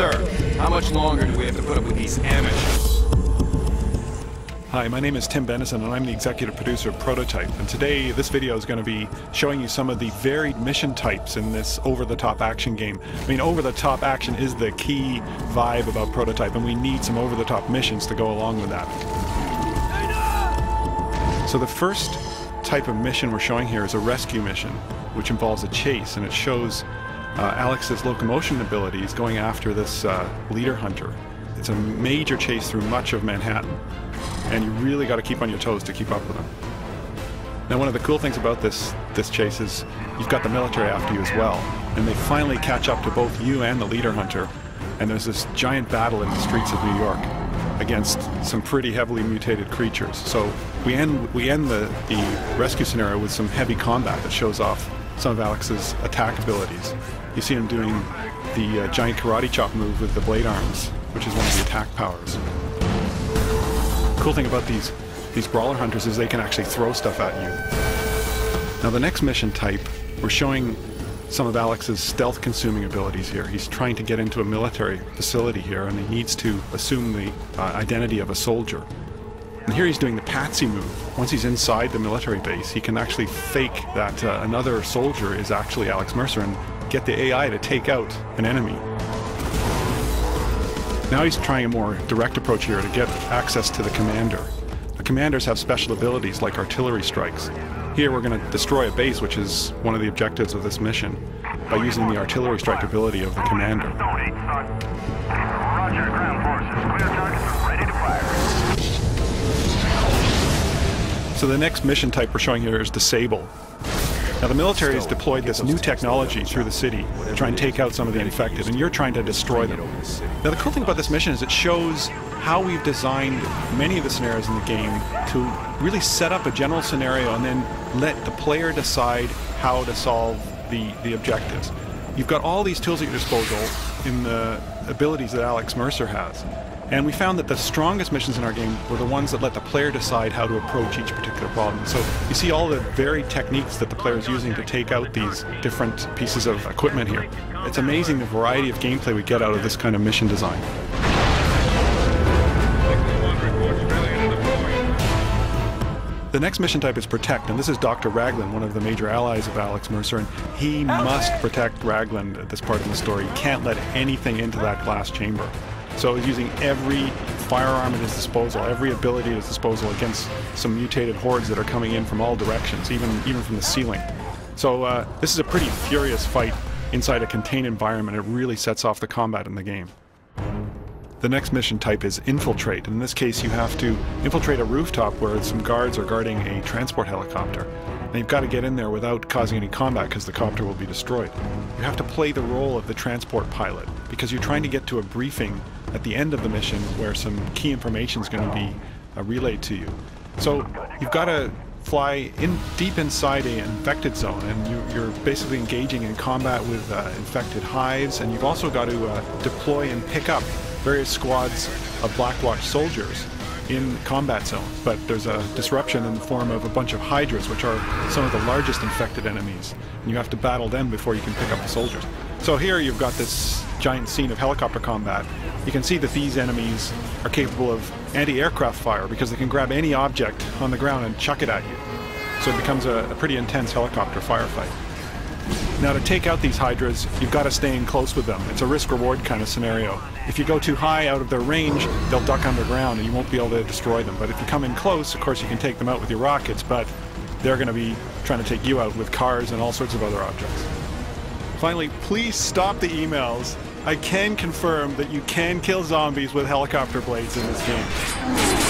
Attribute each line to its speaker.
Speaker 1: Sir, how much longer do we have to put up with these amateurs?
Speaker 2: Hi, my name is Tim Bennison and I'm the executive producer of Prototype, and today this video is going to be showing you some of the varied mission types in this over-the-top action game. I mean, over-the-top action is the key vibe about Prototype, and we need some over-the-top missions to go along with that. So the first type of mission we're showing here is a rescue mission, which involves a chase, and it shows Alex's locomotion abilities going after this leader hunter. It's a major chase through much of Manhattan, and you really got to keep on your toes to keep up with him. Now, one of the cool things about this chase is you've got the military after you as well, and they finally catch up to both you and the leader hunter, and there's this giant battle in the streets of New York against some pretty heavily mutated creatures. So we end the rescue scenario with some heavy combat that shows off some of Alex's attack abilities. You see him doing the giant karate chop move with the blade arms, which is one of the attack powers. The cool thing about these brawler hunters is they can actually throw stuff at you. Now, the next mission type, we're showing some of Alex's stealth consuming abilities here. He's trying to get into a military facility here, and he needs to assume the identity of a soldier. And here he's doing the patsy move. Once he's inside the military base, he can actually fake that another soldier is actually Alex Mercer and get the AI to take out an enemy. Now he's trying a more direct approach here to get access to the commander. The commanders have special abilities like artillery strikes. Here we're going to destroy a base, which is one of the objectives of this mission, by using the artillery strike ability of the commander.
Speaker 3: Roger, ground forces. Clear targets, ready to fire.
Speaker 2: So the next mission type we're showing here is Disable. Now, the military has deployed this new technology through the city to try and take out some of the infected, and you're trying to destroy them. Now, the cool thing about this mission is it shows how we've designed many of the scenarios in the game to really set up a general scenario and then let the player decide how to solve the objectives. You've got all these tools at your disposal in the abilities that Alex Mercer has. And we found that the strongest missions in our game were the ones that let the player decide how to approach each particular problem. So you see all the varied techniques that the player is using to take out these different pieces of equipment here. It's amazing the variety of gameplay we get out of this kind of mission design. The next mission type is Protect, and this is Dr. Raglan, one of the major allies of Alex Mercer, and he must protect Raglan at this part of the story. He can't let anything into that glass chamber. So he's using every firearm at his disposal, every ability at his disposal against some mutated hordes that are coming in from all directions, even from the ceiling. So this is a pretty furious fight inside a contained environment. It really sets off the combat in the game. The next mission type is Infiltrate. In this case, you have to infiltrate a rooftop where some guards are guarding a transport helicopter. And you've got to get in there without causing any combat because the copter will be destroyed. You have to play the role of the transport pilot because you're trying to get to a briefing at the end of the mission where some key information is going to be relayed to you. So you've got to fly deep inside an infected zone, and you're basically engaging in combat with infected hives, and you've also got to deploy and pick up various squads of Blackwatch soldiers in combat zones. But there's a disruption in the form of a bunch of hydras, which are some of the largest infected enemies, and you have to battle them before you can pick up the soldiers. So here you've got this giant scene of helicopter combat. You can see that these enemies are capable of anti-aircraft fire because they can grab any object on the ground and chuck it at you. So it becomes a pretty intense helicopter firefight. Now, to take out these hydras, you've got to stay in close with them. It's a risk-reward kind of scenario. If you go too high out of their range, they'll duck underground and you won't be able to destroy them. But if you come in close, of course you can take them out with your rockets, but they're going to be trying to take you out with cars and all sorts of other objects. Finally, please stop the emails. I can confirm that you can kill zombies with helicopter blades in this game.